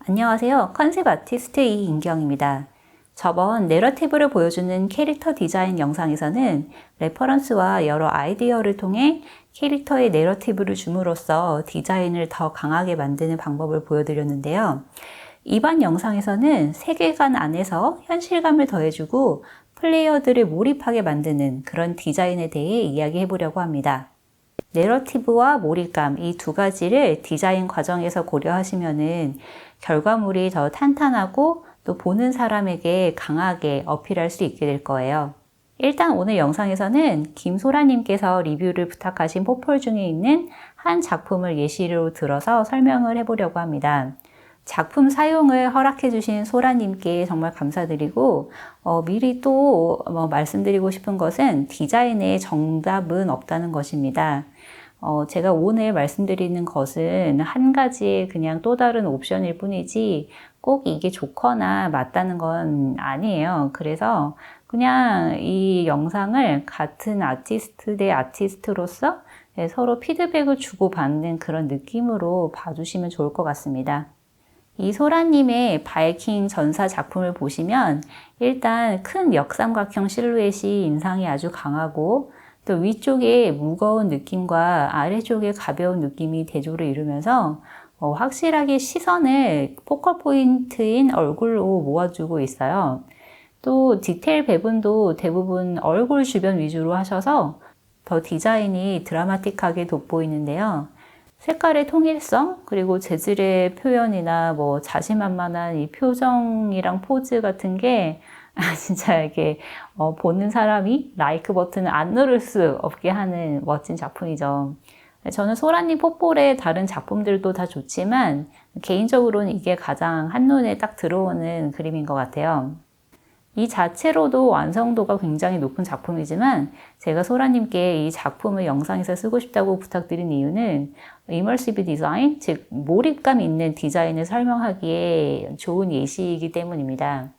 안녕하세요. 컨셉 아티스트 이인경입니다. 저번 내러티브를 보여주는 캐릭터 디자인 영상에서는 레퍼런스와 여러 아이디어를 통해 캐릭터의 내러티브를 줌으로써 디자인을 더 강하게 만드는 방법을 보여드렸는데요. 이번 영상에서는 세계관 안에서 현실감을 더해주고 플레이어들을 몰입하게 만드는 그런 디자인에 대해 이야기해 보려고 합니다. 내러티브와 몰입감 이 두 가지를 디자인 과정에서 고려하시면은 결과물이 더 탄탄하고 또 보는 사람에게 강하게 어필할 수 있게 될 거예요. 일단 오늘 영상에서는 김소라님께서 리뷰를 부탁하신 포폴 중에 있는 한 작품을 예시로 들어서 설명을 해보려고 합니다. 작품 사용을 허락해 주신 소라님께 정말 감사드리고 미리 또 말씀드리고 싶은 것은 디자인의 정답은 없다는 것입니다. 제가 오늘 말씀드리는 것은 한 가지의 그냥 또 다른 옵션일 뿐이지 꼭 이게 좋거나 맞다는 건 아니에요. 그래서 그냥 이 영상을 같은 아티스트 대 아티스트로서 서로 피드백을 주고받는 그런 느낌으로 봐주시면 좋을 것 같습니다. 이 소라님의 바이킹 전사 작품을 보시면 일단 큰 역삼각형 실루엣이 인상이 아주 강하고 또 위쪽에 무거운 느낌과 아래쪽에 가벼운 느낌이 대조를 이루면서 확실하게 시선을 포컬 포인트인 얼굴로 모아주고 있어요. 또 디테일 배분도 대부분 얼굴 주변 위주로 하셔서 더 디자인이 드라마틱하게 돋보이는데요. 색깔의 통일성, 그리고 재질의 표현이나 자신만만한 이 표정이랑 포즈 같은 게 진짜 이게 보는 사람이 라이크 버튼을 안 누를 수 없게 하는 멋진 작품이죠. 저는 소라님 뽀뽀의 다른 작품들도 다 좋지만 개인적으로는 이게 가장 한눈에 딱 들어오는 그림인 것 같아요. 이 자체로도 완성도가 굉장히 높은 작품이지만 제가 소라님께 이 작품을 영상에서 쓰고 싶다고 부탁드린 이유는 이머시브 디자인, 즉 몰입감 있는 디자인을 설명하기에 좋은 예시이기 때문입니다.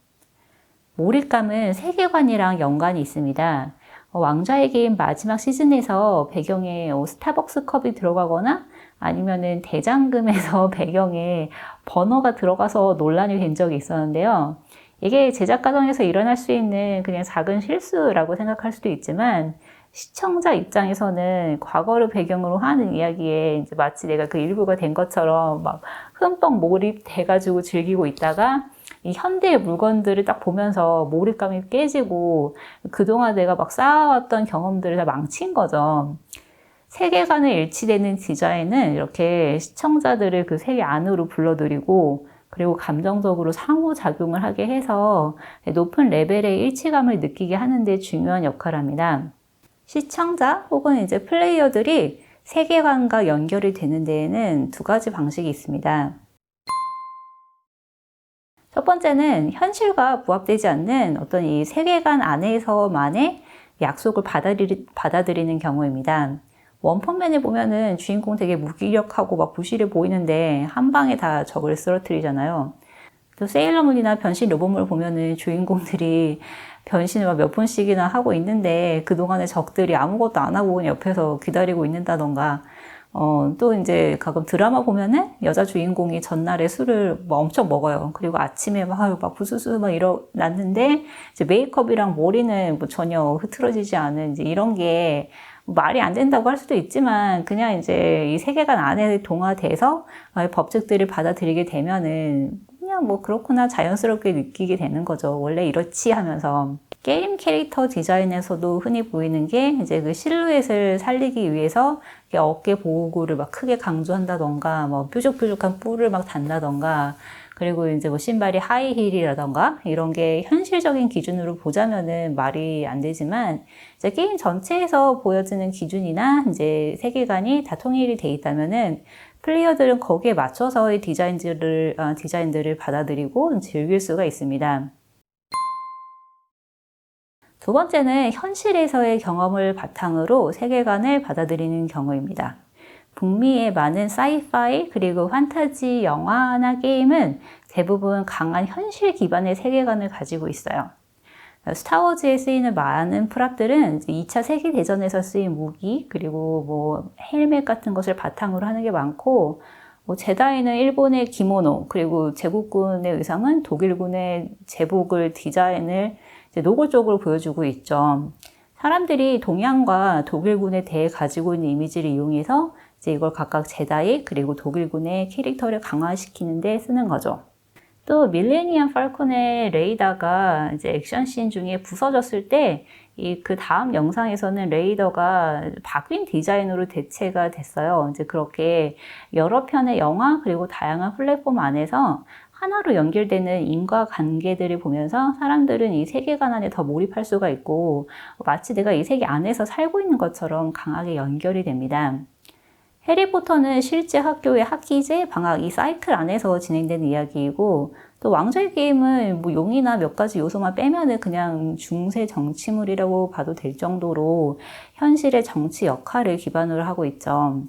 몰입감은 세계관이랑 연관이 있습니다. 왕좌의 게임 마지막 시즌에서 배경에 스타벅스 컵이 들어가거나 아니면은 대장금에서 배경에 버너가 들어가서 논란이 된 적이 있었는데요. 이게 제작 과정에서 일어날 수 있는 그냥 작은 실수라고 생각할 수도 있지만 시청자 입장에서는 과거를 배경으로 하는 이야기에 이제 마치 내가 그 일부가 된 것처럼 막 흠뻑 몰입돼가지고 즐기고 있다가 이 현대의 물건들을 딱 보면서 몰입감이 깨지고 그동안 내가 막 쌓아왔던 경험들을 다 망친 거죠. 세계관을 일치되는 디자인은 이렇게 시청자들을 그 세계 안으로 불러들이고 그리고 감정적으로 상호작용을 하게 해서 높은 레벨의 일치감을 느끼게 하는 데 중요한 역할을 합니다. 시청자 혹은 이제 플레이어들이 세계관과 연결이 되는 데에는 두 가지 방식이 있습니다. 첫 번째는 현실과 부합되지 않는 어떤 이 세계관 안에서만의 약속을 받아들이는 경우입니다. 원펀맨을 보면은 주인공 되게 무기력하고 막 부실해 보이는데 한 방에 다 적을 쓰러뜨리잖아요. 또 세일러문이나 변신 로봇물 보면은 주인공들이 변신을 몇 번씩이나 하고 있는데 그동안의 적들이 아무것도 안 하고 그냥 옆에서 기다리고 있는다던가 또 이제 가끔 드라마 보면은 여자 주인공이 전날에 술을 엄청 먹어요. 그리고 아침에 막 부스스 막 일어났는데 이제 메이크업이랑 머리는 전혀 흐트러지지 않은 이제 이런 게 말이 안 된다고 할 수도 있지만 그냥 이제 이 세계관 안에 동화돼서 법칙들을 받아들이게 되면은 그냥 그렇구나 자연스럽게 느끼게 되는 거죠. 원래 이렇지 하면서. 게임 캐릭터 디자인에서도 흔히 보이는 게 이제 그 실루엣을 살리기 위해서 어깨 보호구를 막 크게 강조한다던가 뾰족뾰족한 뿔을 막 단다던가 그리고 이제 신발이 하이힐이라던가 이런 게 현실적인 기준으로 보자면은 말이 안 되지만 이제 게임 전체에서 보여지는 기준이나 이제 세계관이 다 통일이 돼 있다면은 플레이어들은 거기에 맞춰서의 디자인들을 받아들이고 즐길 수가 있습니다. 두 번째는 현실에서의 경험을 바탕으로 세계관을 받아들이는 경우입니다. 북미의 많은 사이파이 그리고 판타지 영화나 게임은 대부분 강한 현실 기반의 세계관을 가지고 있어요. 스타워즈에 쓰이는 많은 프랍들은 2차 세계대전에서 쓰인 무기 그리고 헬멧 같은 것을 바탕으로 하는 게 많고 뭐 제다이는 일본의 기모노, 그리고 제국군의 의상은 독일군의 제복을 디자인을 이제 노골적으로 보여주고 있죠. 사람들이 동양과 독일군에 대해 가지고 있는 이미지를 이용해서 이제 이걸 각각 제다이 그리고 독일군의 캐릭터를 강화시키는 데 쓰는 거죠. 또 밀레니엄 팔콘의 레이더가 이제 액션씬 중에 부서졌을 때 그 다음 영상에서는 레이더가 바뀐 디자인으로 대체가 됐어요. 이제 그렇게 여러 편의 영화 그리고 다양한 플랫폼 안에서 하나로 연결되는 인과관계들을 보면서 사람들은 이 세계관 안에 더 몰입할 수가 있고 마치 내가 이 세계 안에서 살고 있는 것처럼 강하게 연결이 됩니다. 해리포터는 실제 학교의 학기제, 방학 이 사이클 안에서 진행되는 이야기이고 또 왕좌의 게임은 뭐 용이나 몇 가지 요소만 빼면은 그냥 중세 정치물이라고 봐도 될 정도로 현실의 정치 역할을 기반으로 하고 있죠.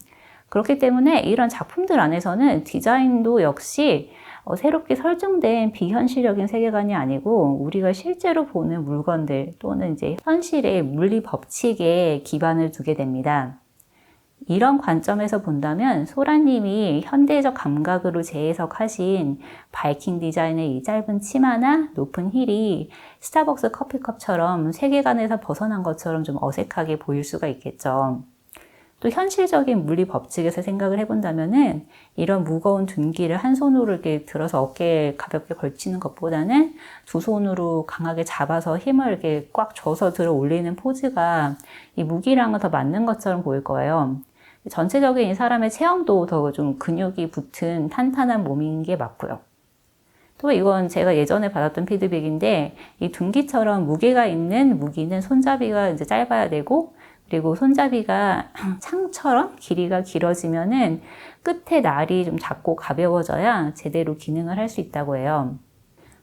그렇기 때문에 이런 작품들 안에서는 디자인도 역시 새롭게 설정된 비현실적인 세계관이 아니고 우리가 실제로 보는 물건들 또는 이제 현실의 물리 법칙에 기반을 두게 됩니다. 이런 관점에서 본다면 소라님이 현대적 감각으로 재해석하신 바이킹 디자인의 이 짧은 치마나 높은 힐이 스타벅스 커피컵처럼 세계관에서 벗어난 것처럼 좀 어색하게 보일 수가 있겠죠. 또 현실적인 물리 법칙에서 생각을 해본다면은 이런 무거운 둔기를 한 손으로 이렇게 들어서 어깨에 가볍게 걸치는 것보다는 두 손으로 강하게 잡아서 힘을 이렇게 꽉 줘서 들어 올리는 포즈가 이 무기랑은 더 맞는 것처럼 보일 거예요. 전체적인 이 사람의 체형도 더 좀 근육이 붙은 탄탄한 몸인 게 맞고요. 또 이건 제가 예전에 받았던 피드백인데 이 둔기처럼 무게가 있는 무기는 손잡이가 이제 짧아야 되고 그리고 손잡이가 창처럼 길이가 길어지면은 끝에 날이 좀 작고 가벼워져야 제대로 기능을 할 수 있다고 해요.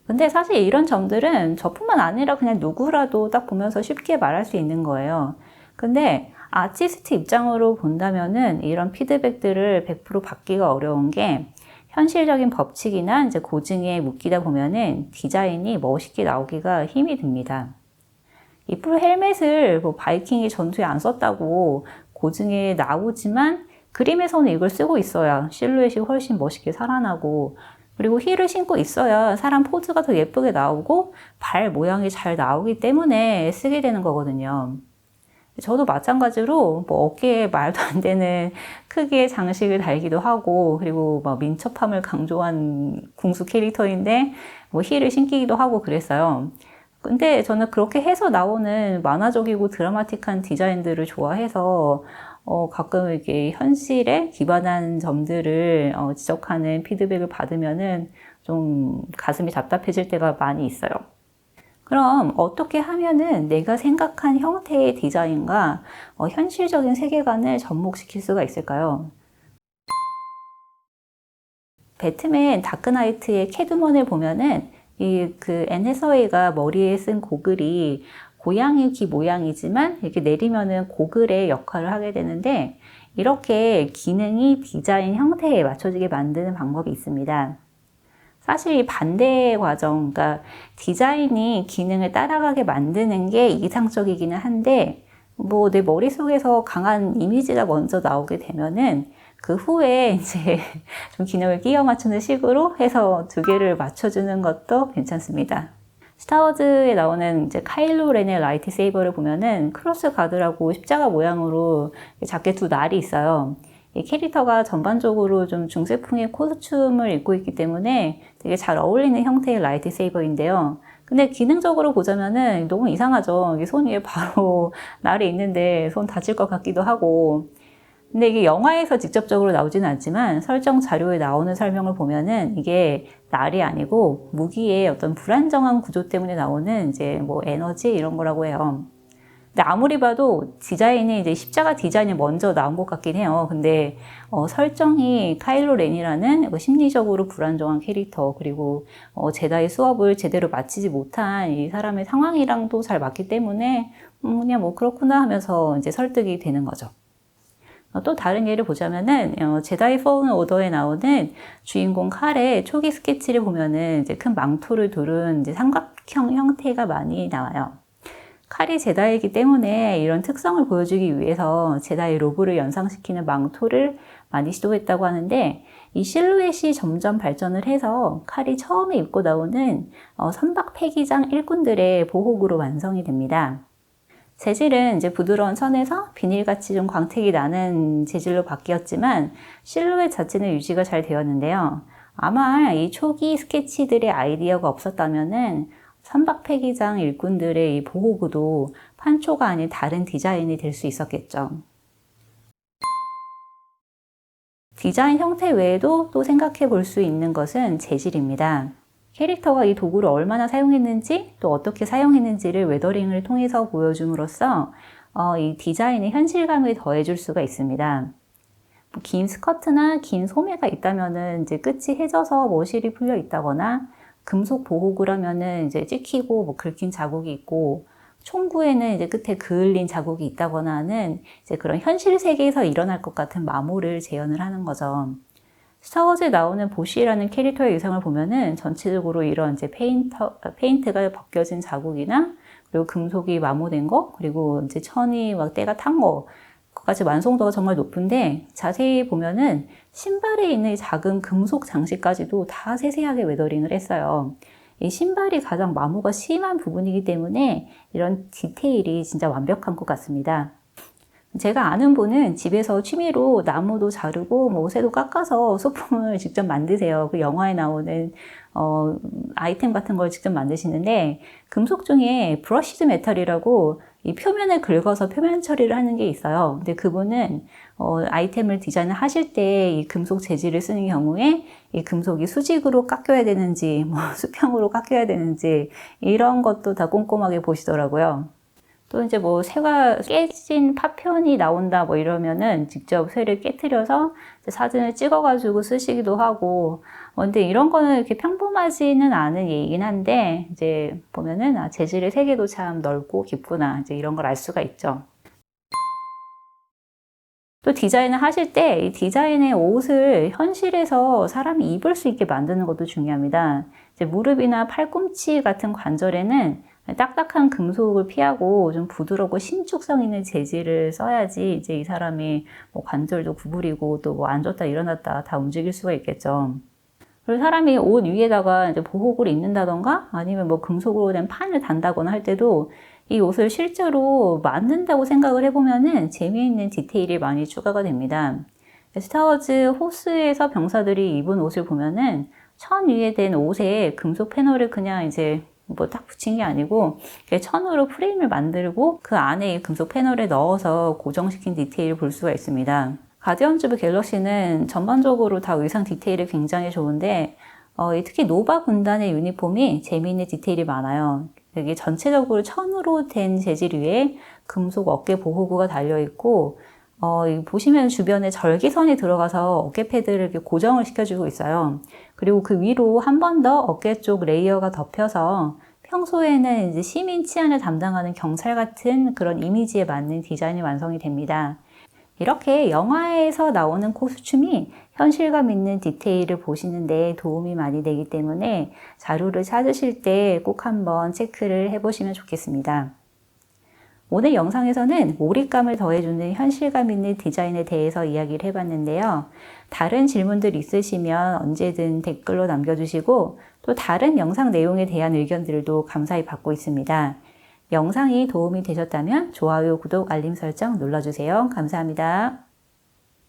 근데 사실 이런 점들은 저뿐만 아니라 그냥 누구라도 딱 보면서 쉽게 말할 수 있는 거예요. 근데 아티스트 입장으로 본다면은 이런 피드백들을 100% 받기가 어려운 게 현실적인 법칙이나 이제 고증에 묶이다 보면은 디자인이 멋있게 나오기가 힘이 듭니다. 이 풀 헬멧을 뭐 바이킹이 전투에 안 썼다고 고증에 나오지만 그림에서는 이걸 쓰고 있어야 실루엣이 훨씬 멋있게 살아나고 그리고 힐을 신고 있어야 사람 포즈가 더 예쁘게 나오고 발 모양이 잘 나오기 때문에 쓰게 되는 거거든요. 저도 마찬가지로 뭐 어깨에 말도 안 되는 크기의 장식을 달기도 하고 그리고 막 민첩함을 강조한 궁수 캐릭터인데 뭐 힐을 신기도 하고 그랬어요. 근데 저는 그렇게 해서 나오는 만화적이고 드라마틱한 디자인들을 좋아해서 가끔 이렇게 현실에 기반한 점들을 지적하는 피드백을 받으면은 좀 가슴이 답답해질 때가 많이 있어요. 그럼 어떻게 하면은 내가 생각한 형태의 디자인과 현실적인 세계관을 접목시킬 수가 있을까요? 배트맨 다크나이트의 캐트먼을 보면은 앤 해서웨이가 머리에 쓴 고글이 고양이 귀 모양이지만 이렇게 내리면은 고글의 역할을 하게 되는데 이렇게 기능이 디자인 형태에 맞춰지게 만드는 방법이 있습니다. 사실 반대 과정, 그러니까 디자인이 기능을 따라가게 만드는 게 이상적이기는 한데 뭐 내 머릿속에서 강한 이미지가 먼저 나오게 되면은 그 후에 이제 좀 기능을 끼워 맞추는 식으로 해서 두 개를 맞춰주는 것도 괜찮습니다. 스타워즈에 나오는 이제 카일로 렌의 라이트 세이버를 보면은 크로스 가드라고 십자가 모양으로 작게 두 날이 있어요. 이 캐릭터가 전반적으로 좀 중세풍의 코스튬을 입고 있기 때문에 되게 잘 어울리는 형태의 라이트 세이버인데요. 근데 기능적으로 보자면은 너무 이상하죠. 이게 손 위에 바로 날이 있는데 손 다칠 것 같기도 하고. 근데 이게 영화에서 직접적으로 나오지는 않지만 설정 자료에 나오는 설명을 보면은 이게 날이 아니고 무기의 어떤 불안정한 구조 때문에 나오는 이제 뭐 에너지 이런 거라고 해요. 근데 아무리 봐도 디자인이 이제 십자가 디자인이 먼저 나온 것 같긴 해요. 근데 설정이 카일로 렌이라는 심리적으로 불안정한 캐릭터 그리고 제다이 수업을 제대로 마치지 못한 이 사람의 상황이랑도 잘 맞기 때문에 그냥 뭐 그렇구나 하면서 이제 설득이 되는 거죠. 또 다른 예를 보자면은 제다이 폴런 오더에 나오는 주인공 칼의 초기 스케치를 보면은 이제 큰 망토를 두른 이제 삼각형 형태가 많이 나와요. 칼이 제다이이기 때문에 이런 특성을 보여주기 위해서 제다이 로브를 연상시키는 망토를 많이 시도했다고 하는데 이 실루엣이 점점 발전을 해서 칼이 처음에 입고 나오는 선박 폐기장 일꾼들의 보호구로 완성이 됩니다. 재질은 이제 부드러운 천에서 비닐같이 좀 광택이 나는 재질로 바뀌었지만 실루엣 자체는 유지가 잘 되었는데요. 아마 이 초기 스케치들의 아이디어가 없었다면은 선박 폐기장 일꾼들의 이 보호구도 판초가 아닌 다른 디자인이 될 수 있었겠죠. 디자인 형태 외에도 또 생각해 볼 수 있는 것은 재질입니다. 캐릭터가 이 도구를 얼마나 사용했는지 또 어떻게 사용했는지를 웨더링을 통해서 보여줌으로써 이 디자인의 현실감을 더해줄 수가 있습니다. 긴 스커트나 긴 소매가 있다면은 이제 끝이 해져서 모실이 풀려 있다거나 금속 보호구라면은 이제 찍히고 뭐 긁힌 자국이 있고 총구에는 이제 끝에 그을린 자국이 있다거나 하는 이제 그런 현실 세계에서 일어날 것 같은 마모를 재현을 하는 거죠. 스타워즈에 나오는 보쉬라는 캐릭터의 의상을 보면은 전체적으로 이런 이제 페인트가 벗겨진 자국이나 그리고 금속이 마모된 거 그리고 이제 천이 막 때가 탄 거 그까지 완성도가 정말 높은데 자세히 보면은 신발에 있는 작은 금속 장식까지도 다 세세하게 웨더링을 했어요. 이 신발이 가장 마모가 심한 부분이기 때문에 이런 디테일이 진짜 완벽한 것 같습니다. 제가 아는 분은 집에서 취미로 나무도 자르고 뭐 쇠도 깎아서 소품을 직접 만드세요. 그 영화에 나오는 아이템 같은 걸 직접 만드시는데 금속 중에 브러시드 메탈이라고 이 표면을 긁어서 표면 처리를 하는 게 있어요. 근데 그분은 아이템을 디자인을 하실 때 이 금속 재질을 쓰는 경우에 이 금속이 수직으로 깎여야 되는지 뭐 수평으로 깎여야 되는지 이런 것도 다 꼼꼼하게 보시더라고요. 또 이제 뭐 쇠가 깨진 파편이 나온다 뭐 이러면은 직접 쇠를 깨트려서 사진을 찍어가지고 쓰시기도 하고 근데 이런 거는 이렇게 평범하지는 않은 얘기긴 한데 이제 보면은 재질의 세계도 참 넓고 깊구나 이제 이런 걸 알 수가 있죠. 또 디자인을 하실 때 이 디자인의 옷을 현실에서 사람이 입을 수 있게 만드는 것도 중요합니다. 이제 무릎이나 팔꿈치 같은 관절에는 딱딱한 금속을 피하고 좀 부드럽고 신축성 있는 재질을 써야지 이제 이 사람이 뭐 관절도 구부리고 또 뭐 앉았다 일어났다 다 움직일 수가 있겠죠. 그리고 사람이 옷 위에다가 이제 보호구를 입는다던가 아니면 뭐 금속으로 된 판을 단다거나 할 때도 이 옷을 실제로 만든다고 생각을 해보면은 재미있는 디테일이 많이 추가가 됩니다. 스타워즈 호스에서 병사들이 입은 옷을 보면은 천 위에 된 옷에 금속 패널을 그냥 이제 뭐 딱 붙인 게 아니고 천으로 프레임을 만들고 그 안에 이 금속 패널에 넣어서 고정시킨 디테일을 볼 수가 있습니다. 가디언즈 오브 갤럭시는 전반적으로 다 의상 디테일이 굉장히 좋은데 특히 노바 군단의 유니폼이 재미있는 디테일이 많아요. 이게 전체적으로 천으로 된 재질 위에 금속 어깨 보호구가 달려있고 보시면 주변에 절기선이 들어가서 어깨 패드를 이렇게 고정을 시켜주고 있어요. 그리고 그 위로 한 번 더 어깨 쪽 레이어가 덮여서 평소에는 이제 시민 치안을 담당하는 경찰 같은 그런 이미지에 맞는 디자인이 완성이 됩니다. 이렇게 영화에서 나오는 코스튬이 현실감 있는 디테일을 보시는데 도움이 많이 되기 때문에 자료를 찾으실 때 꼭 한번 체크를 해보시면 좋겠습니다. 오늘 영상에서는 몰입감을 더해주는 현실감 있는 디자인에 대해서 이야기를 해봤는데요. 다른 질문들 있으시면 언제든 댓글로 남겨주시고 또 다른 영상 내용에 대한 의견들도 감사히 받고 있습니다. 영상이 도움이 되셨다면 좋아요, 구독, 알림 설정 눌러주세요. 감사합니다.